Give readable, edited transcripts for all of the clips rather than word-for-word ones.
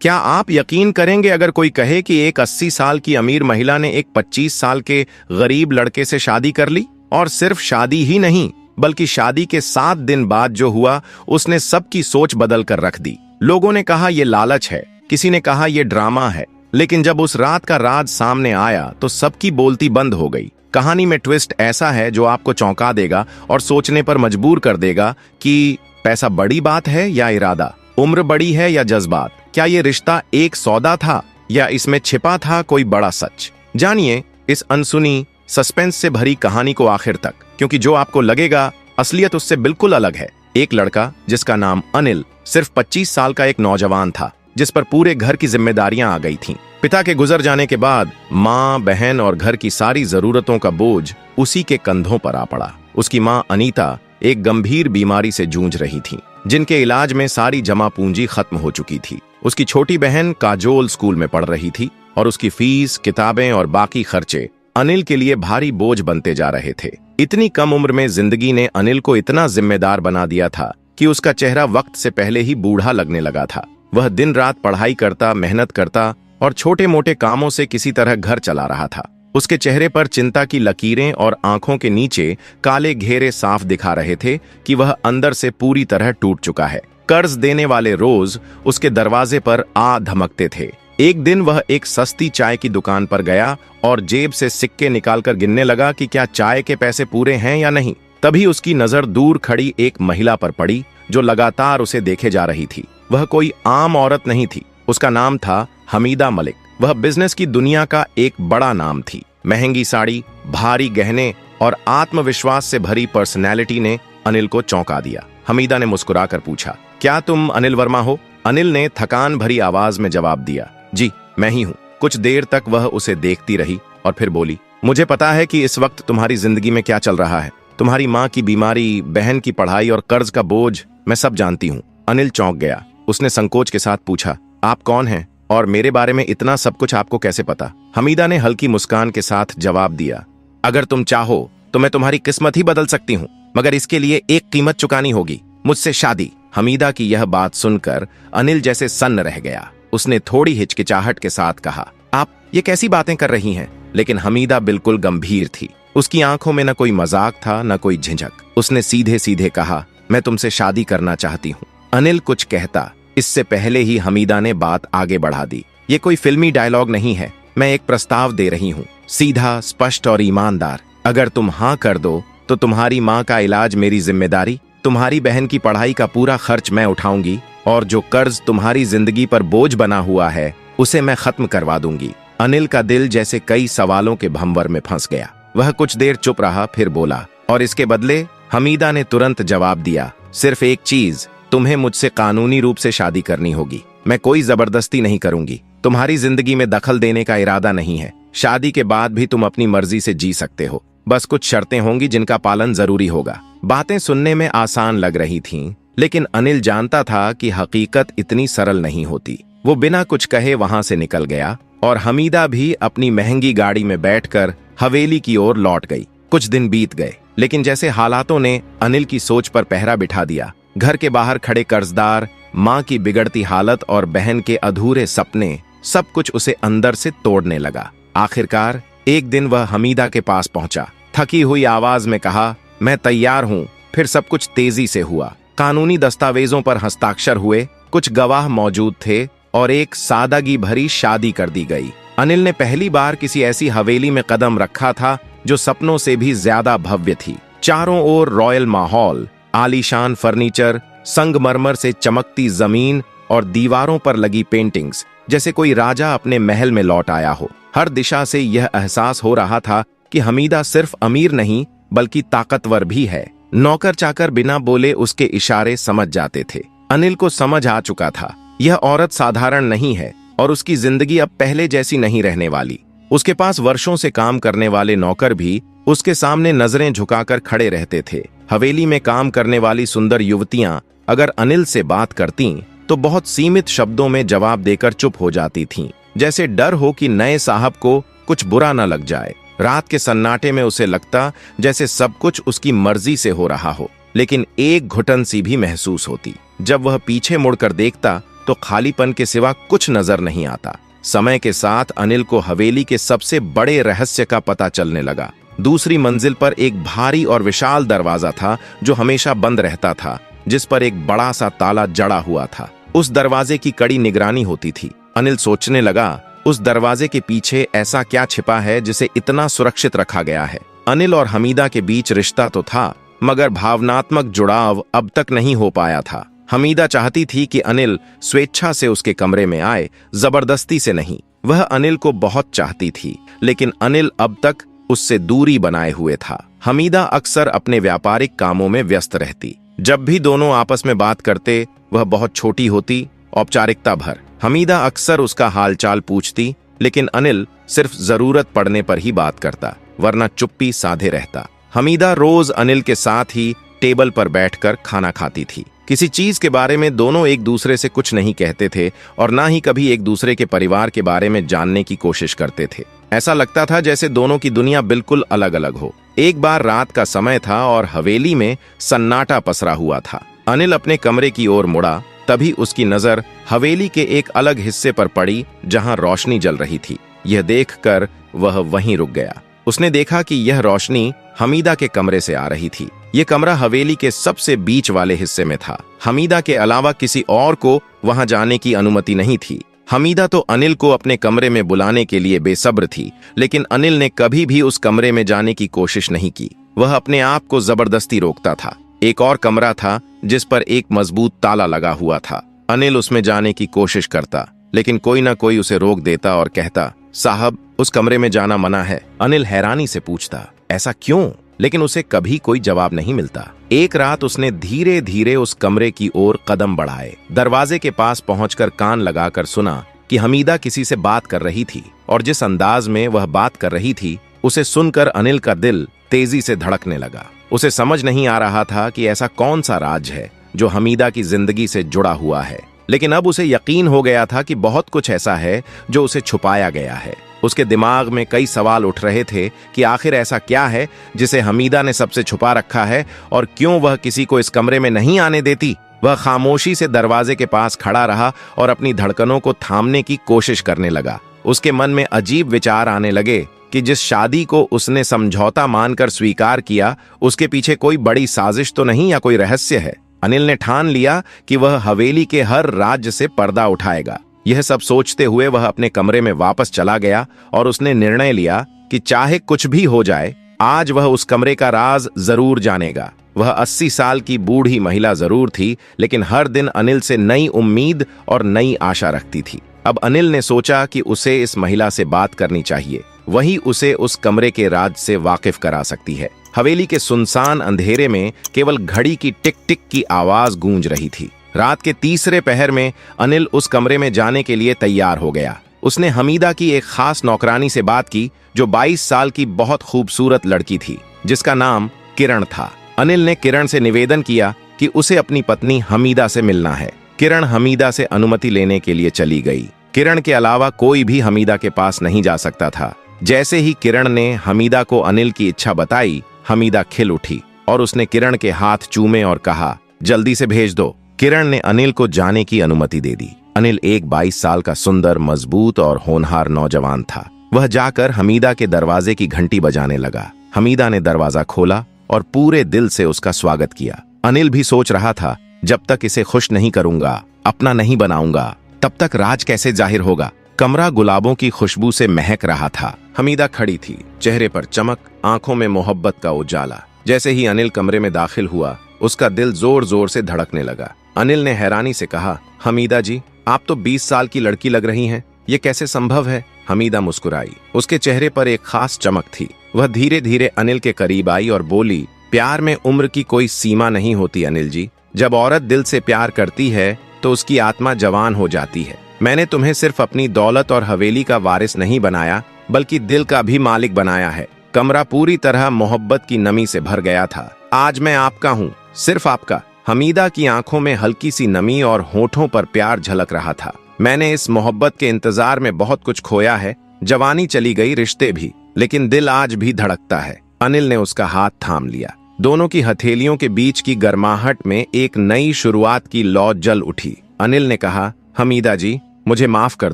क्या आप यकीन करेंगे अगर कोई कहे कि एक 80 साल की अमीर महिला ने एक 25 साल के गरीब लड़के से शादी कर ली? और सिर्फ शादी ही नहीं, बल्कि शादी के 7 दिन बाद जो हुआ उसने सबकी सोच बदल कर रख दी। लोगों ने कहा यह लालच है, किसी ने कहा यह ड्रामा है, लेकिन जब उस रात का राज सामने आया तो सबकी बोलती बंद हो गई। कहानी में ट्विस्ट ऐसा है जो आपको चौंका देगा और सोचने पर मजबूर कर देगा कि पैसा बड़ी बात है या इरादा, उम्र बड़ी है या जज्बात, क्या ये रिश्ता एक सौदा था या इसमें छिपा था कोई बड़ा सच। जानिए इस अनसुनी सस्पेंस से भरी कहानी को आखिर तक, क्योंकि जो आपको लगेगा असलियत उससे बिल्कुल अलग है। एक लड़का जिसका नाम अनिल सिर्फ 25 साल का एक नौजवान था, जिस पर पूरे घर की जिम्मेदारियां आ गई थीं। पिता के गुजर जाने के बाद माँ, बहन और घर की सारी जरूरतों का बोझ उसी के कंधों पर आ पड़ा। उसकी माँ अनीता एक गंभीर बीमारी से जूझ रही थी, जिनके इलाज में सारी जमा पूंजी खत्म हो चुकी थी। उसकी छोटी बहन काजोल स्कूल में पढ़ रही थी और उसकी फीस, किताबें और बाकी खर्चे अनिल के लिए भारी बोझ बनते जा रहे थे। इतनी कम उम्र में जिंदगी ने अनिल को इतना जिम्मेदार बना दिया था कि उसका चेहरा वक्त से पहले ही बूढ़ा लगने लगा था। वह दिन रात पढ़ाई करता, मेहनत करता और छोटे मोटे कामों से किसी तरह घर चला रहा था। उसके चेहरे पर चिंता की लकीरें और आंखों के नीचे काले घेरे साफ दिखा रहे थे कि वह अंदर से पूरी तरह टूट चुका है। कर्ज देने वाले रोज उसके दरवाजे पर आ धमकते थे। एक दिन वह एक सस्ती चाय की दुकान पर गया और जेब से सिक्के निकालकर गिनने लगा कि क्या चाय के पैसे पूरे हैं या नहीं। तभी उसकी नजर दूर खड़ी एक महिला पर पड़ी जो लगातार उसे देखे जा रही थी। वह कोई आम औरत नहीं थी, उसका नाम था हमीदा मलिक। वह बिजनेस की दुनिया का एक बड़ा नाम थी। महंगी साड़ी, भारी गहने और आत्मविश्वास से भरी पर्सनैलिटी ने अनिल को चौंका दिया। हमीदा ने मुस्कुराकर पूछा, क्या तुम अनिल वर्मा हो? अनिल ने थकान भरी आवाज में जवाब दिया, जी मैं ही हूँ। कुछ देर तक वह उसे देखती रही और फिर बोली, मुझे पता है कि इस वक्त तुम्हारी जिंदगी में क्या चल रहा है। तुम्हारी माँ की बीमारी, बहन की पढ़ाई और कर्ज का बोझ, मैं सब जानती हूँ। अनिल चौंक गया। उसने संकोच के साथ पूछा, आप कौन हैं और मेरे बारे में इतना सब कुछ आपको कैसे पता? हमीदा ने हल्की मुस्कान के साथ जवाब दिया, अगर तुम चाहो तो मैं तुम्हारी किस्मत ही बदल सकती हूँ, मगर इसके लिए एक कीमत चुकानी होगी, मुझसे शादी। हमीदा की यह बात सुनकर अनिल जैसे सन्न रह गया। उसने थोड़ी हिचकिचाहट के साथ कहा, आप ये कैसी बातें कर रही हैं? लेकिन हमीदा बिल्कुल गंभीर थी। उसकी आंखों में न कोई मजाक था, न कोई झिझक। उसने सीधे सीधे कहा, मैं तुमसे शादी करना चाहती हूँ। अनिल कुछ कहता, इससे पहले ही हमीदा ने बात आगे बढ़ा दी, ये कोई फिल्मी डायलॉग नहीं है, मैं एक प्रस्ताव दे रही हूँ, सीधा, स्पष्ट और ईमानदार। अगर तुम हाँ कर दो तो तुम्हारी माँ का इलाज मेरी जिम्मेदारी, तुम्हारी बहन की पढ़ाई का पूरा खर्च मैं उठाऊंगी और जो कर्ज तुम्हारी जिंदगी पर बोझ बना हुआ है उसे मैं खत्म करवा दूंगी। अनिल का दिल जैसे कई सवालों के भंवर में फंस गया। वह कुछ देर चुप रहा, फिर बोला, और इसके बदले? हमीदा ने तुरंत जवाब दिया, सिर्फ एक चीज, तुम्हें मुझसे कानूनी रूप से शादी करनी होगी। मैं कोई जबरदस्ती नहीं करूंगी, तुम्हारी जिंदगी में दखल देने का इरादा नहीं है। शादी के बाद भी तुम अपनी मर्जी से जी सकते हो, बस कुछ शर्तें होंगी जिनका पालन जरूरी होगा। बातें सुनने में आसान लग रही थीं, लेकिन अनिल जानता था कि हकीकत इतनी सरल नहीं होती। वो बिना कुछ कहे वहां से निकल गया और हमीदा भी अपनी महंगी गाड़ी में बैठकर हवेली की ओर लौट गई। कुछ दिन बीत गए, लेकिन जैसे हालातों ने अनिल की सोच पर पहरा बिठा दिया। घर के बाहर खड़े कर्जदार, माँ की बिगड़ती हालत और बहन के अधूरे सपने, सब कुछ उसे अंदर से तोड़ने लगा। आखिरकार एक दिन वह हमीदा के पास पहुंचा। थकी हुई आवाज में कहा, मैं तैयार हूँ। फिर सब कुछ तेजी से हुआ। कानूनी दस्तावेजों पर हस्ताक्षर हुए, कुछ गवाह मौजूद थे और एक सादगी भरी शादी कर दी गई। अनिल ने पहली बार किसी ऐसी हवेली में कदम रखा था जो सपनों से भी ज्यादा भव्य थी। चारों ओर रॉयल माहौल, आलीशान फर्नीचर, संगमरमर से चमकती जमीन और दीवारों पर लगी पेंटिंग्स, जैसे कोई राजा अपने महल में लौट आया हो। हर दिशा से यह एहसास हो रहा था कि हमीदा सिर्फ अमीर नहीं बल्कि ताकतवर भी है। नौकर चाकर बिना बोले उसके इशारे समझ जाते थे। अनिल को समझ आ चुका था, यह औरत साधारण नहीं है और उसकी जिंदगी अब पहले जैसी नहीं रहने वाली। उसके पास वर्षों से काम करने वाले नौकर भी उसके सामने नजरें झुकाकर खड़े रहते थे। हवेली में काम करने वाली सुंदर युवतियां अगर अनिल से बात करतीं तो बहुत सीमित शब्दों में जवाब देकर चुप हो जाती थीं, जैसे डर हो कि नए साहब को कुछ बुरा न लग जाए। रात के सन्नाटे में उसे लगता जैसे सब कुछ उसकी मर्जी से हो रहा हो, लेकिन एक घुटन सी भी महसूस होती। जब वह पीछे मुड़कर देखता तो खालीपन के सिवा कुछ नजर नहीं आता। समय के साथ अनिल को हवेली के सबसे बड़े रहस्य का पता चलने लगा। दूसरी मंजिल पर एक भारी और विशाल दरवाजा था जो हमेशा बंद रहता था, जिस पर एक बड़ा सा ताला जड़ा हुआ था। उस दरवाजे की कड़ी निगरानी होती थी। अनिल सोचने लगा, उस दरवाजे के पीछे ऐसा क्या छिपा है जिसे इतना सुरक्षित रखा गया है। अनिल और हमीदा के बीच रिश्ता तो था, मगर भावनात्मक जुड़ाव अब तक नहीं हो पाया था। हमीदा चाहती थी कि अनिल स्वेच्छा से उसके कमरे में आए, जबरदस्ती से नहीं। वह अनिल को बहुत चाहती थी, लेकिन अनिल अब तक उससे दूरी बनाए हुए था। हमीदा अक्सर अपने व्यापारिक कामों में व्यस्त रहती। जब भी दोनों आपस में बात करते, वह बहुत छोटी होती, औपचारिकता भर। हमीदा अक्सर उसका हालचाल पूछती, लेकिन अनिल सिर्फ जरूरत पड़ने पर ही बात करता, वरना चुप्पी साधे रहता। हमीदा रोज अनिल के साथ ही टेबल पर बैठकर खाना खाती थी। किसी चीज के बारे में दोनों एक दूसरे से कुछ नहीं कहते थे और ना ही कभी एक दूसरे के परिवार के बारे में जानने की कोशिश करते थे। ऐसा लगता था जैसे दोनों की दुनिया बिल्कुल अलग अलग हो। एक बार रात का समय था और हवेली में सन्नाटा पसरा हुआ था। अनिल अपने कमरे की ओर मुड़ा, तभी उसकी नजर हवेली के एक अलग हिस्से पर पड़ी जहां रोशनी जल रही थी। यह देखकर वह वहीं रुक गया। उसने देखा कि यह रोशनी हमीदा के कमरे से आ रही थी। यह कमरा हवेली के सबसे बीच वाले हिस्से में था। हमीदा के अलावा किसी और को वहां जाने की अनुमति नहीं थी। हमीदा तो अनिल को अपने कमरे में बुलाने के लिए बेसब्र थी, लेकिन अनिल ने कभी भी उस कमरे में जाने की कोशिश नहीं की। वह अपने आप को जबरदस्ती रोकता था। एक और कमरा था जिस पर एक मजबूत ताला लगा हुआ था। अनिल उसमें जाने की कोशिश करता, लेकिन कोई ना कोई उसे रोक देता और कहता, साहब, उस कमरे में जाना मना है। अनिल हैरानी से पूछता, ऐसा क्यों? लेकिन उसे कभी कोई जवाब नहीं मिलता। एक रात उसने धीरे धीरे उस कमरे की ओर कदम बढ़ाए। दरवाजे के पास पहुंचकर कान लगाकर सुना कि हमीदा किसी से बात कर रही थी, और जिस अंदाज में वह बात कर रही थी, उसे सुनकर अनिल का दिल तेजी से धड़कने लगा। उसे समझ नहीं आ रहा था कि ऐसा कौन सा राज है जो हमीदा की जिंदगी से जुड़ा हुआ है, लेकिन अब उसे यकीन हो गया था कि बहुत कुछ ऐसा है जो उसे छुपाया गया है। उसके दिमाग में कई सवाल उठ रहे थे कि आखिर ऐसा क्या है जिसे हमीदा ने सबसे छुपा रखा है, और क्यों वह किसी को इस कमरे में नहीं आने देती। वह खामोशी से दरवाजे के पास खड़ा रहा और अपनी धड़कनों को थामने की कोशिश करने लगा। उसके मन में अजीब विचार आने लगे कि जिस शादी को उसने समझौता मानकर स्वीकार किया, उसके पीछे कोई बड़ी साजिश तो नहीं या कोई रहस्य है। अनिल ने ठान लिया कि वह हवेली के हर राज्य से पर्दा उठाएगा। यह सब सोचते हुए वह अपने कमरे में वापस चला गया और उसने निर्णय लिया कि चाहे कुछ भी हो जाए, आज वह उस कमरे का राज जरूर जानेगा। वह 80 साल की बूढ़ी महिला जरूर थी, लेकिन हर दिन अनिल से नई उम्मीद और नई आशा रखती थी। अब अनिल ने सोचा कि उसे इस महिला से बात करनी चाहिए। वही उसे उस कमरे के राज से वाकिफ करा सकती है। हवेली के सुनसान अंधेरे में केवल घड़ी की टिक टिक की आवाज गूंज रही थी। रात के तीसरे पहर में अनिल उस कमरे में जाने के लिए तैयार हो गया। उसने हमीदा की एक खास नौकरानी से बात की, जो 22 साल की बहुत खूबसूरत लड़की थी, जिसका नाम किरण था। अनिल ने किरण से निवेदन किया कि उसे अपनी पत्नी हमीदा से मिलना है। किरण हमीदा से अनुमति लेने के लिए चली गई। किरण के अलावा कोई भी हमीदा के पास नहीं जा सकता था। जैसे ही किरण ने हमीदा को अनिल की इच्छा बताई, हमीदा खिल उठी और उसने किरण के हाथ चूमे और कहा, जल्दी से भेज दो। किरण ने अनिल को जाने की अनुमति दे दी। अनिल एक 22 साल का सुंदर, मजबूत और होनहार नौजवान था। वह जाकर हमीदा के दरवाजे की घंटी बजाने लगा। हमीदा ने दरवाजा खोला और पूरे दिल से उसका स्वागत किया। अनिल भी सोच रहा था, जब तक इसे खुश नहीं करूंगा, अपना नहीं बनाऊंगा, तब तक राज कैसे जाहिर होगा। कमरा गुलाबों की खुशबू से महक रहा था। हमीदा खड़ी थी, चेहरे पर चमक, आंखों में मोहब्बत का उजाला। जैसे ही अनिल कमरे में दाखिल हुआ, उसका दिल जोर जोर से धड़कने लगा। अनिल ने हैरानी से कहा, हमीदा जी, आप तो 20 साल की लड़की लग रही हैं। ये कैसे संभव है? हमीदा मुस्कुराई। उसके चेहरे पर एक खास चमक थी। वह धीरे धीरे अनिल के करीब आई और बोली, प्यार में उम्र की कोई सीमा नहीं होती अनिल जी। जब औरत दिल से प्यार करती है तो उसकी आत्मा जवान हो जाती है। मैंने तुम्हें सिर्फ अपनी दौलत और हवेली का वारिस नहीं बनाया, बल्कि दिल का भी मालिक बनाया है। कमरा पूरी तरह मोहब्बत की नमी से भर गया था। आज मैं आपका हूँ, सिर्फ आपका। हमीदा की आंखों में हल्की सी नमी और होठों पर प्यार झलक रहा था। मैंने इस मोहब्बत के इंतजार में बहुत कुछ खोया है। जवानी चली गई, रिश्ते भी, लेकिन दिल आज भी धड़कता है। अनिल ने उसका हाथ थाम लिया। दोनों की हथेलियों के बीच की गर्माहट में एक नई शुरुआत की लौ जल उठी। अनिल ने कहा, हमीदा जी, मुझे माफ कर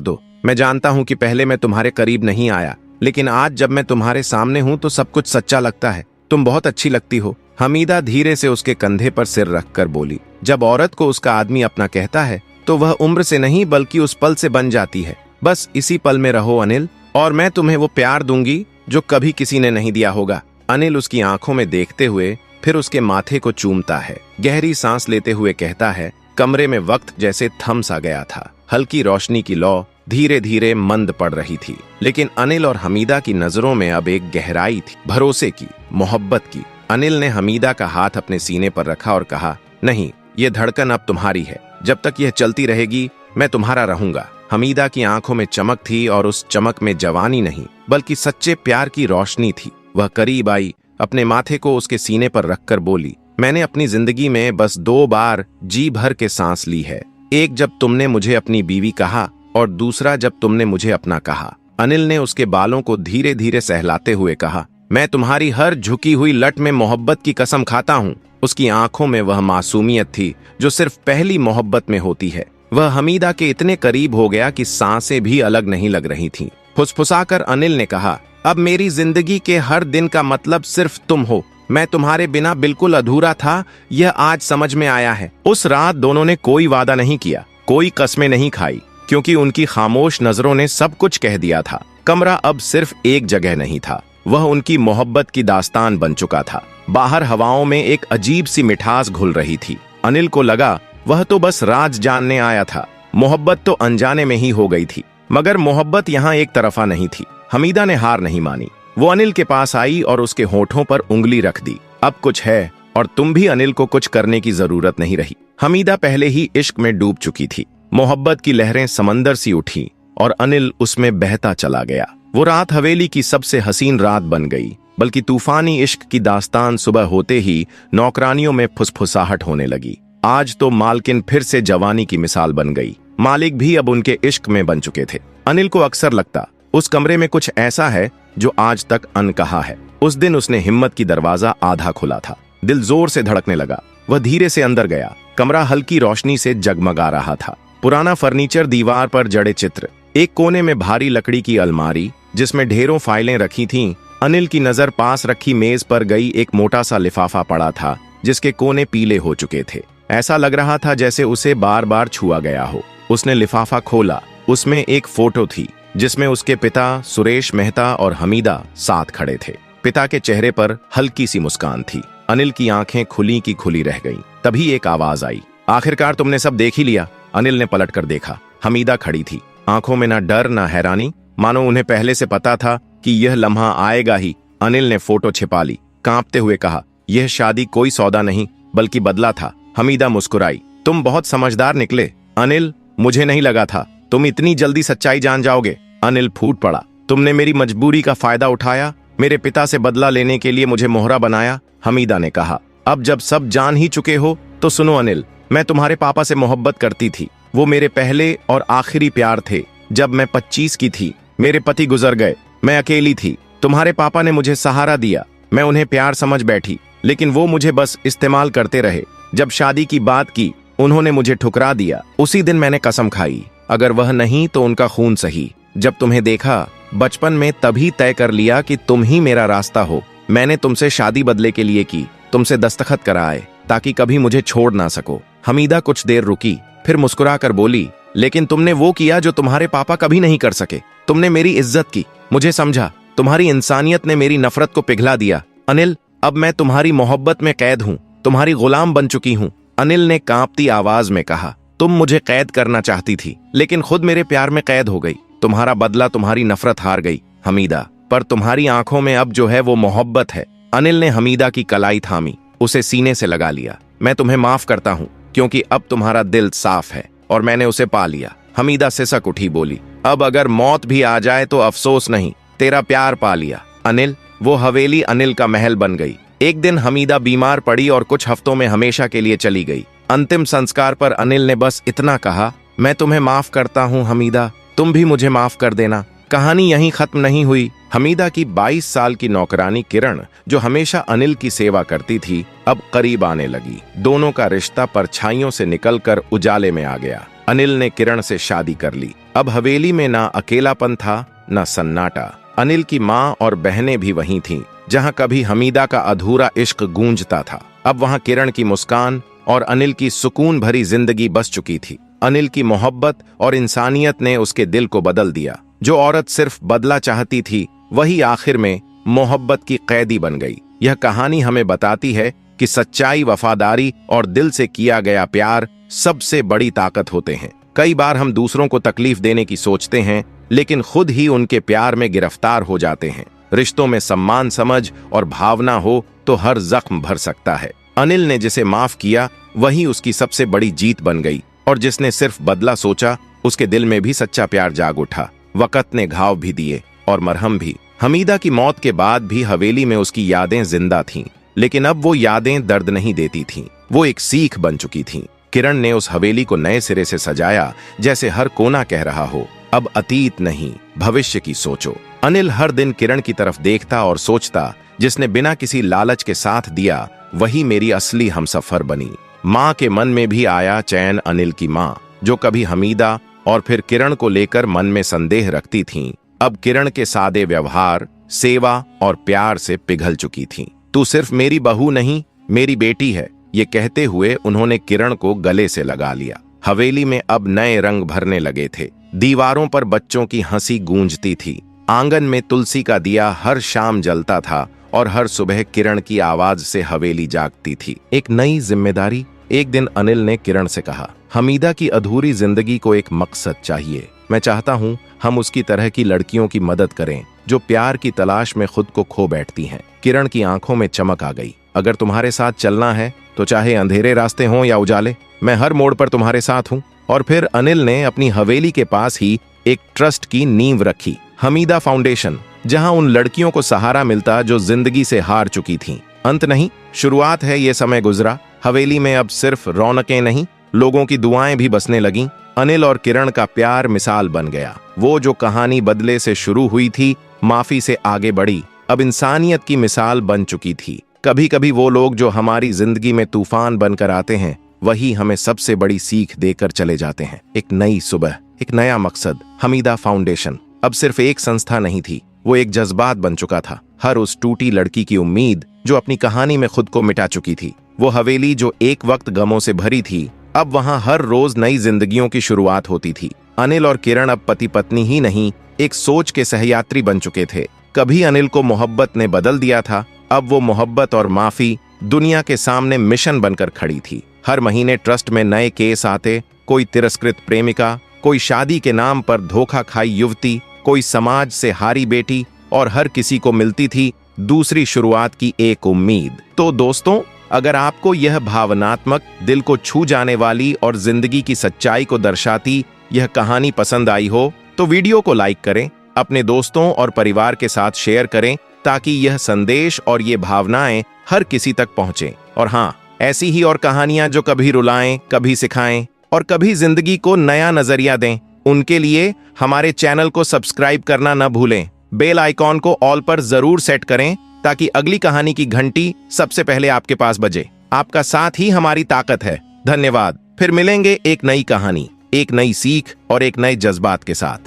दो। मैं जानता हूँ कि पहले मैं तुम्हारे करीब नहीं आया, लेकिन आज जब मैं तुम्हारे सामने हूँ तो सब कुछ सच्चा लगता है। तुम बहुत अच्छी लगती हो। हमीदा धीरे से उसके कंधे पर सिर रखकर बोली। जब औरत को उसका आदमी अपना कहता है तो वह उम्र से नहीं बल्कि उस पल से बन जाती है। बस इसी पल में रहो अनिल, और मैं तुम्हें वो प्यार दूंगी जो कभी किसी ने नहीं दिया होगा। अनिल उसकी आंखों में देखते हुए फिर उसके माथे को चूमता है। गहरी सांस लेते हुए कहता है। कमरे में वक्त जैसे थम सा गया था। हल्की रोशनी की लौ धीरे धीरे मंद पड़ रही थी, लेकिन अनिल और हमीदा की नजरों में अब एक गहराई थी, भरोसे की, मोहब्बत की। अनिल ने हमीदा का हाथ अपने सीने पर रखा और कहा, नहीं, ये धड़कन अब तुम्हारी है। जब तक यह चलती रहेगी मैं तुम्हारा रहूंगा। हमीदा की आंखों में चमक थी, और उस चमक में जवानी नहीं बल्कि सच्चे प्यार की रोशनी थी। वह करीब आई, अपने माथे को उसके सीने पर रखकर बोली, मैंने अपनी जिंदगी में बस 2 बार जी भर के सांस ली है। एक जब तुमने मुझे अपनी बीवी कहा, और दूसरा जब तुमने मुझे अपना कहा। अनिल ने उसके बालों को धीरे धीरे सहलाते हुए कहा, मैं तुम्हारी हर झुकी हुई लट में मोहब्बत की कसम खाता हूँ। उसकी आंखों में वह मासूमियत थी जो सिर्फ पहली मोहब्बत में होती है। वह हमीदा के इतने करीब हो गया कि सांसें भी अलग नहीं लग रही थीं। फुसफुसाकर अनिल ने कहा, अब मेरी जिंदगी के हर दिन का मतलब सिर्फ तुम हो। मैं तुम्हारे बिना बिल्कुल अधूरा था, यह आज समझ में आया है। उस रात दोनों ने कोई वादा नहीं किया, कोई कस्में नहीं खाई, क्योंकि उनकी खामोश नजरों ने सब कुछ कह दिया था। कमरा अब सिर्फ एक जगह नहीं था, वह उनकी मोहब्बत की दास्तान बन चुका था। बाहर हवाओं में एक अजीब सी मिठास घुल रही थी। अनिल को लगा वह तो बस राज जानने आया था, मोहब्बत तो अनजाने में ही हो गई थी। मगर मोहब्बत यहाँ एक तरफा नहीं थी। हमीदा ने हार नहीं मानी। वो अनिल के पास आई और उसके होठों पर उंगली रख दी। अब कुछ है, और तुम भी अनिल को कुछ करने की जरूरत नहीं रही। हमीदा पहले ही इश्क में डूब चुकी थी। मोहब्बत की लहरें समंदर सी उठी और अनिल उसमें बहता चला गया। वो रात हवेली की सबसे हसीन रात बन गई, बल्कि तूफानी इश्क की दास्तान सुबह होते ही नौकरानियों में फुसफुसाहट होने लगी। आज तो मालकिन फिर से जवानी की मिसाल बन गई। मालिक भी अब उनके इश्क में बन चुके थे। अनिल को अक्सर लगता उस कमरे में कुछ ऐसा है जो आज तक अनकहा है। उस दिन उसने हिम्मत की दरवाजा आधा खुला था। दिल जोर से धड़कने लगा। वह धीरे से अंदर गया। कमरा हल्की रोशनी से जगमगा रहा था। पुराना फर्नीचर, दीवार पर जड़े चित्र, एक कोने में भारी लकड़ी की अलमारी जिसमें ढेरों फाइलें रखी थीं। अनिल की नजर पास रखी मेज पर गई। एक मोटा सा लिफाफा पड़ा था जिसके कोने पीले हो चुके थे। ऐसा लग रहा था जैसे उसे बार बार छुआ गया हो। उसने लिफाफा खोला। उसमें एक फोटो थी जिसमें उसके पिता सुरेश मेहता और हमीदा साथ खड़े थे। पिता के चेहरे पर हल्की सी मुस्कान थी। अनिल की आंखें खुली की खुली रह गईं। तभी एक आवाज आई, आखिरकार तुमने सब देख ही लिया। अनिल ने पलटकर देखा। हमीदा खड़ी थी, आंखों में ना डर ना हैरानी, मानो उन्हें पहले से पता था कि यह लम्हा आएगा ही। अनिल ने फोटो छिपा ली, कांपते हुए कहा, यह शादी कोई सौदा नहीं बल्कि बदला था। हमीदा मुस्कुराई, तुम बहुत समझदार निकले अनिल, मुझे नहीं लगा था तुम इतनी जल्दी सच्चाई जान जाओगे। अनिल फूट पड़ा, तुमने मेरी मजबूरी का फायदा उठाया, मेरे पिता से बदला लेने के लिए मुझे मोहरा बनाया। हमीदा ने कहा, अब जब सब जान ही चुके हो तो सुनो अनिल, मैं तुम्हारे पापा से मोहब्बत करती थी। वो मेरे पहले और आखिरी प्यार थे। जब मैं 25 की थी मेरे पति गुजर गए, मैं अकेली थी। तुम्हारे पापा ने मुझे सहारा दिया, मैं उन्हें प्यार समझ बैठी, लेकिन वो मुझे बस इस्तेमाल करते रहे। जब शादी की बात की उन्होंने मुझे ठुकरा दिया। उसी दिन मैंने कसम खाई, अगर वह नहीं तो उनका खून सही। जब तुम्हें देखा बचपन में तभी तय कर लिया कि तुम ही मेरा रास्ता हो। मैंने तुमसे शादी बदले के लिए की, तुमसे दस्तखत कराए ताकि कभी मुझे छोड़ ना सको। हमीदा कुछ देर रुकी, फिर मुस्कुराकर बोली, लेकिन तुमने वो किया जो तुम्हारे पापा कभी नहीं कर सके। तुमने मेरी इज्जत की, मुझे समझा। तुम्हारी इंसानियत ने मेरी नफरत को पिघला दिया। अनिल, अब मैं तुम्हारी मोहब्बत में कैद हूँ, तुम्हारी गुलाम बन चुकी हूँ। अनिल ने कांपती आवाज में कहा, तुम मुझे कैद करना चाहती थी, लेकिन खुद मेरे प्यार में कैद हो गई। तुम्हारा बदला, तुम्हारी नफरत हार गई हमीदा, पर तुम्हारी आंखों में अब जो है वो मोहब्बत है। अनिल ने हमीदा की कलाई थामी, उसे सीने से लगा लिया। मैं तुम्हें माफ करता हूँ क्योंकि अब तुम्हारा दिल साफ है और मैंने उसे पा लिया। हमीदा सिसक उठी, बोली, अब अगर मौत भी आ जाए तो अफसोस नहीं, तेरा प्यार पा लिया। अनिल, वो हवेली अनिल का महल बन गई। एक दिन हमीदा बीमार पड़ी और कुछ हफ्तों में हमेशा के लिए चली गई। अंतिम संस्कार पर अनिल ने बस इतना कहा, मैं तुम्हें माफ करता हूँ हमीदा, तुम भी मुझे माफ कर देना। कहानी यहीं खत्म नहीं हुई। हमीदा की 22 साल की नौकरानी किरण, जो हमेशा अनिल की सेवा करती थी, अब करीब आने लगी। दोनों का रिश्ता परछाइयों से निकलकर उजाले में आ गया। अनिल ने किरण से शादी कर ली। अब हवेली में ना अकेलापन था, ना सन्नाटा। अनिल की माँ और बहनें भी वहीं थीं, जहां कभी हमीदा का अधूरा इश्क गूंजता था। अब वहां किरण की मुस्कान और अनिल की सुकून भरी जिंदगी बस चुकी थी। अनिल की मोहब्बत और इंसानियत ने उसके दिल को बदल दिया। जो औरत सिर्फ बदला चाहती थी, वही आखिर में मोहब्बत की कैदी बन गई। यह कहानी हमें बताती है कि सच्चाई, वफादारी और दिल से किया गया प्यार सबसे बड़ी ताकत होते हैं। कई बार हम दूसरों को तकलीफ देने की सोचते हैं, लेकिन खुद ही उनके प्यार में गिरफ्तार हो जाते हैं। रिश्तों में सम्मान, समझ और भावना हो तो हर जख्म भर सकता है। अनिल ने जिसे माफ किया, वही उसकी सबसे बड़ी जीत बन गई, और जिसने सिर्फ बदला सोचा, उसके दिल में भी सच्चा प्यार जाग उठा। वक़्त ने घाव भी दिए और मरहम भी। हमीदा की मौत के बाद भी हवेली में उसकी यादें जिंदा थीं, लेकिन अब वो यादें दर्द नहीं देती थीं, वो एक सीख बन चुकी थीं। किरण ने उस हवेली को नए सिरे से सजाया, जैसे हर कोना कह रहा हो, अब अतीत नहीं, भविष्य की सोचो। अनिल हर दिन किरण की तरफ देखता और सोचता, जिसने बिना किसी लालच के साथ दिया, वही मेरी असली हमसफर बनी। माँ के मन में भी आया चैन। अनिल की माँ, जो कभी हमीदा और फिर किरण को लेकर मन में संदेह रखती थीं, अब किरण के सादे व्यवहार, सेवा और प्यार से पिघल चुकी थीं। तू सिर्फ मेरी बहू नहीं, मेरी बेटी है, ये कहते हुए उन्होंने किरण को गले से लगा लिया। हवेली में अब नए रंग भरने लगे थे। दीवारों पर बच्चों की हंसी गूंजती थी। आंगन में तुलसी का दिया हर शाम जलता था, और हर सुबह किरण की आवाज से हवेली जागती थी। एक नई जिम्मेदारी। एक दिन अनिल ने किरण से कहा, हमीदा की अधूरी जिंदगी को एक मकसद चाहिए। मैं चाहता हूँ हम उसकी तरह की लड़कियों की मदद करें, जो प्यार की तलाश में खुद को खो बैठती हैं। किरण की आंखों में चमक आ गई। अगर तुम्हारे साथ चलना है तो चाहे अंधेरे रास्ते हों या उजाले, मैं हर मोड़ पर तुम्हारे साथ हूँ। और फिर अनिल ने अपनी हवेली के पास ही एक ट्रस्ट की नींव रखी, हमीदा फाउंडेशन, जहां उन लड़कियों को सहारा मिलता जो जिंदगी से हार चुकी थीं। अंत नहीं, शुरुआत है। ये समय गुजरा। हवेली में अब सिर्फ रौनकें नहीं, लोगों की दुआएं भी बसने लगीं। अनिल और किरण का प्यार मिसाल बन गया। वो जो कहानी बदले से शुरू हुई थी, माफी से आगे बढ़ी, अब इंसानियत की मिसाल बन चुकी थी। कभी कभी वो लोग जो हमारी जिंदगी में तूफान बनकर आते हैं, वही हमें सबसे बड़ी सीख देकर चले जाते हैं। एक नई सुबह, एक नया मकसद। हमीदा फाउंडेशन अब सिर्फ एक संस्था नहीं थी, वो एक जज्बात बन चुका था। हर उस टूटी लड़की की उम्मीद जो अपनी कहानी में खुद को मिटा चुकी थी। वो हवेली जो एक वक्त गमों से भरी थी, अब वहां हर रोज नई जिंदगियों की शुरुआत होती थी। अनिल और किरण अब पति पत्नी ही नहीं, एक सोच के सहयात्री बन चुके थे। कभी अनिल को मोहब्बत ने बदल दिया था, अब वो मोहब्बत और माफी दुनिया के सामने मिशन बनकर खड़ी थी। हर महीने ट्रस्ट में नए केस आते, कोई तिरस्कृत प्रेमिका, कोई शादी के नाम पर धोखा खाई युवती, कोई समाज से हारी बेटी, और हर किसी को मिलती थी दूसरी शुरुआत की एक उम्मीद। तो दोस्तों, अगर आपको यह भावनात्मक, दिल को छू जाने वाली और जिंदगी की सच्चाई को दर्शाती यह कहानी पसंद आई हो, तो वीडियो को लाइक करें, अपने दोस्तों और परिवार के साथ शेयर करें, ताकि यह संदेश और ये भावनाएं हर किसी तक पहुंचें। और हाँ, ऐसी ही और कहानियां जो कभी रुलाएं, कभी सिखाएं और कभी जिंदगी को नया नजरिया दें, उनके लिए हमारे चैनल को सब्सक्राइब करना न भूलें। बेल आइकॉन को ऑल पर जरूर सेट करें, ताकि अगली कहानी की घंटी सबसे पहले आपके पास बजे। आपका साथ ही हमारी ताकत है। धन्यवाद। फिर मिलेंगे एक नई कहानी, एक नई सीख और एक नए जज्बात के साथ।